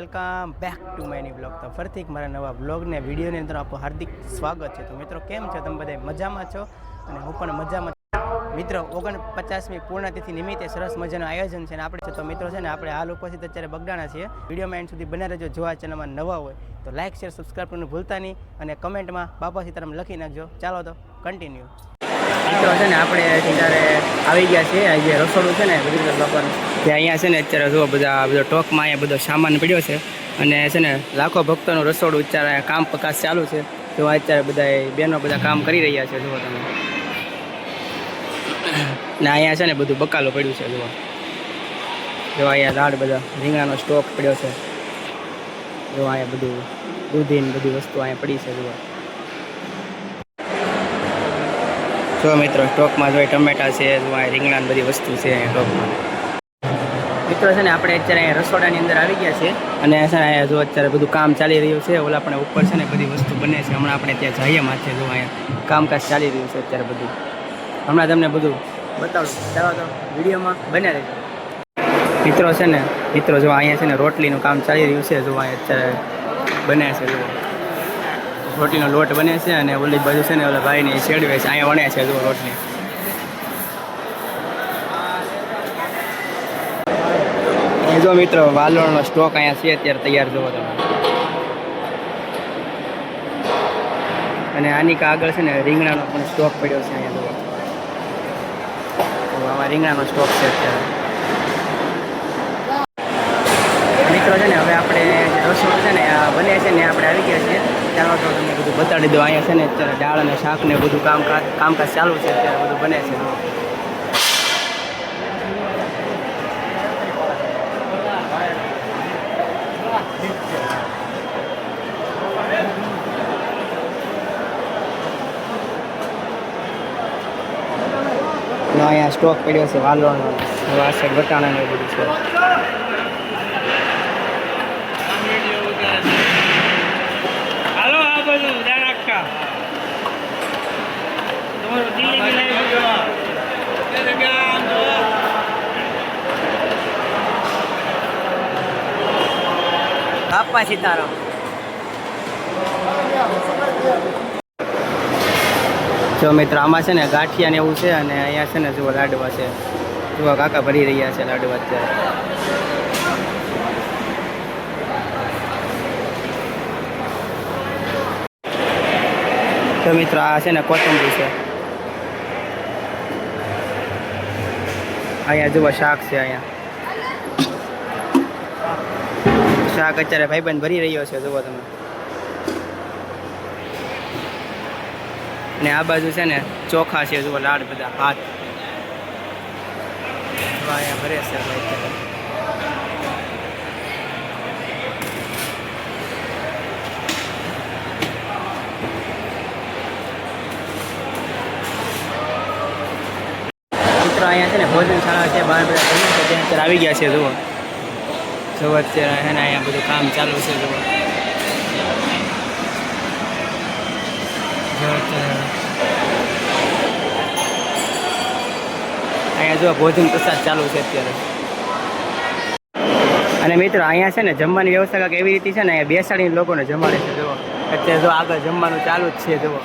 Welcome back to my new blog. તો ફરીથી મારા નવા બ્લોગને વિડીયોની અંદર આપણું હાર્દિક સ્વાગત છે. તો મિત્રો કેમ છો તમે બધા? મજામાં છો? અને હું પણ મજામાં. મિત્રો 49મી પૂર્ણતિથિ નિમિત્તે સરસ મજાનું આયોજન છે અને આપણે છે. તો મિત્રો છે ને આપણે હાલ ઉપસ્થિત અત્યારે બગડાણા છીએ. વિડીયોમાં એન્ડ સુધી બના રહેજો. જો આ ચેનલમાં નવા હોય તો લાઇક શેર સબસ્ક્રાઈબ કરવાનું ભૂલતા નહીં અને કમેન્ટમાં બાપા સીતારામ લખી નાખજો. ચાલો તો કન્ટિન્યુ. મિત્રો છે ને આપણે અત્યારે આવી ગયા છીએ. આ જે રસોડું છે ને ગુજરાત બાપાનું તે અહીંયા છે ને અત્યારે જો બધો ટોકમાં અહીંયા બધો સામાન પડ્યો છે અને છે ને લાખો ભક્તોનું રસોડું અત્યારે કામ પ્રકાશ ચાલુ છે. તો અત્યારે બધા બહેનો બધા કામ કરી રહ્યા છે. જુઓ તમે ને અહીંયા છે ને બધું બકાલો પડ્યું છે. જો અહીંયા દાળ બધા રીંગણાનો સ્ટોક પડ્યો છે. જો અહીંયા બધું દૂધીને બધી વસ્તુ અહીંયા પડી છે. જો મિત્રો સ્ટોકમાં જો ટમેટા છે, જો અહીંયા રીંગણાની બધી વસ્તુ છે સ્ટોકમાં. મિત્રો છે ને આપણે અત્યારે અહીંયા રસોડાની અંદર આવી ગયા છે અને છે ને જો અત્યારે બધું કામ ચાલી રહ્યું છે. ઓલા આપણે ઉપર છે ને બધી વસ્તુ બને છે. હમણાં આપણે ત્યાં જઈએ માથે. જો અહીંયા કામકાજ ચાલી રહ્યું છે અત્યારે બધું. હમણાં તમને બધું બતાવું. ચાલો તો વિડીયોમાં બને રહેજો. મિત્રો છે ને જો અહીંયા છે ને રોટલીનું કામ ચાલી રહ્યું છે. જો અહીંયા અત્યારે બને છે. જો રોટલીનો લોટ બને છે અને ઓલી બાજુ છે ને ઓલા ભાઈને શેડવે છે. અહીંયા વણે છે જો રોટલી. એ જો મિત્રો વાલોળનો સ્ટોક અહીંયા છે અત્યારે તૈયાર. જોવો તમે. અને આની આગળ છે ને રીંગણાનો પણ સ્ટોક પડ્યો છે અહીંયા. જોવો આમાં રીંગણાનો સ્ટોક છે અત્યારે. મિત્રો છે ને હવે આપણે રસોડું છે ને આ બને છે ને આપણે આવી ગયા છીએ. ચાલો તો તમને બધું બતાડી દો. અહીંયા છે ને અત્યારે દાળ અને શાક ને બધું કામકાજ ચાલુ છે. અત્યારે બધું બને છે. અહીંયા સ્ટોક પડ્યો છે વાલોળનો. આ સાઈડ વટાણાનું એ બધું છે. બાપા સીતારામ. જો મિત્રો આમાં છે ને ગાંઠિયા ને એવું છે અને અહીંયા છે ને જુઓ લાડવા છે. જુઓ કાકા ભરી રહ્યા છે લાડવા અત્યારે. તો મિત્રો આ છે ને કોથમરી છે. અહીંયા જુઓ શાક છે. અહીંયા શાક અત્યારે ભાઈબંધ ભરી રહ્યો છે. જુઓ તમે. ને આ બાજુ છે ને ચોખા છે. જુઓ લાડ બધા હાથ અહીંયા ભરે છે. મિત્રો અહીંયા છે ને ભોજનશાળા છે. બહાર બધા ત્યાં અત્યારે આવી ગયા છે. જુઓ અત્યારે છે ને અહીંયા બધું કામ ચાલુ છે. જુઓ અહીંયા જો ભોજન પ્રસાદ ચાલુ છે અત્યારે. અને મિત્રો અહીંયા છે ને જમવાની વ્યવસ્થા કાંઈક એવી રીતે છે ને અહીંયા બેસાડીને લોકોને જમાડે છે. જુઓ અત્યારે જો આગળ જમવાનું ચાલુ જ છે. જુઓ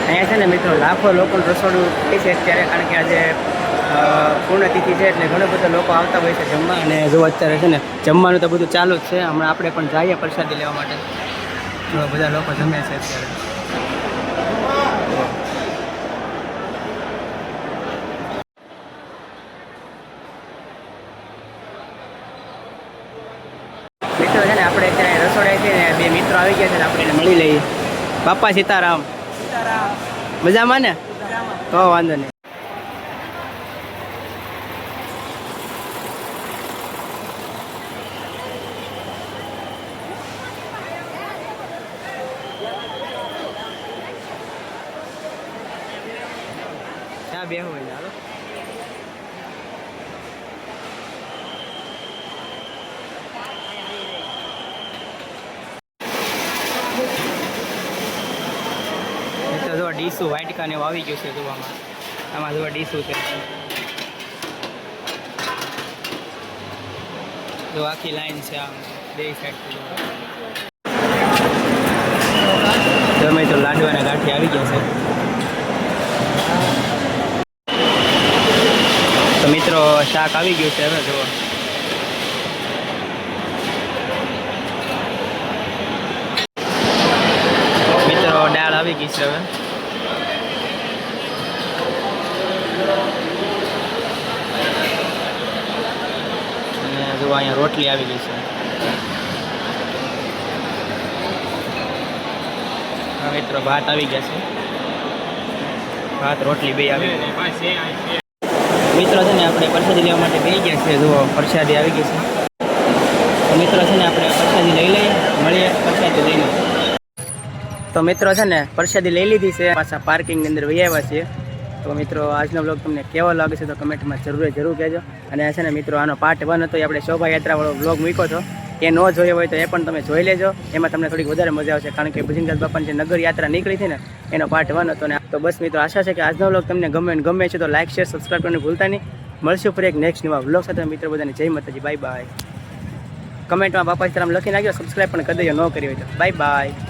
અહીંયા છે ને મિત્રો લાખો લોકોનું રસોડું થાય છે અત્યારે. કારણ કે આજે પૂર્ણતિથિ છે એટલે ઘણા બધા લોકો આવતા હોય છે જમવા. અને જો અત્યારે છે ને જમવાનું તો બધું ચાલુ જ છે. હમણાં આપણે પણ જઈએ પ્રસાદી લેવા માટે. બધા લોકો જમે છે અત્યારે. મિત્રો છે ને આપણે અત્યારે રસોડા છે ને બે મિત્રો આવી ગયા છે ને આપણે એને મળી લઈએ. બાપા સીતારામ. મજામાં ને? તો વાંધો નહીં. ત્યાં બે હોય ચાલો. ડીશું વાટકા ને એવું આવી ગયું છે જોવામાં. આમાં જોવા ડીશું છે, જો આખી લાઈન છે આમ બે સાઈડ. તમે તો લાડવાના ગાંઠી આવી ગયા છે. તો મિત્રો શાક આવી ગયું છે હવે જુઓ. મિત્રો દાળ આવી ગઈ છે હવે. અને જુઓ અહીંયા રોટલી આવી ગઈ છે. હા મિત્રો ભાત આવી ગયા છે, ભાત રોટલી બે આવી ગઈ. મિત્રો છે ને આપણે પ્રસાદી લેવા માટે બે ગયા છે. જુઓ પ્રસાદી આવી ગઈ છે. તો મિત્રો છે ને આપણે પ્રસાદી લઈ લઈએ, મળીએ પ્રસાદી લઈને. તો મિત્રો છે ને પ્રસાદી લઈ લીધી છે, પાછા પાર્કિંગની અંદર વહી આવ્યા છીએ. તો મિત્રો આજનો બ્લોગ તમને કેવો લાગે છે તો કમેન્ટમાં જરૂર કહેજો. અને છે ને મિત્રો આનો પાર્ટ 1 હતો, આપણે શોભાયાત્રાવાળો બ્લોગ મૂક્યો હતો. એ ન જોયો હોય તો એ પણ તમે જોઈ લેજો, એમાં તમને થોડીક વધારે મજા આવશે. કારણ કે ભુજંગદાસ બાપાની જે નગર યાત્રા નીકળી હતી ને એનો પાર્ટ 1 હતો. ને તો બસ મિત્રો આશા છે કે આજનો બ્લોગ તમને ગમે છે તો લાઈક શેર સબસ્ક્રાઈબ કરવાનું ભૂલતા નહીં. મળશું ફરી એક નેક્સ્ટ નવા બ્લોગ સાથે. મિત્રો બધાને જય માતાજી, બાય બાય. કમેન્ટમાં બાપા સીતારામ લખી નાખ્યો, સબસ્ક્રાઈબ પણ કરી દેજો ન કરી હોય તો. Bye bye.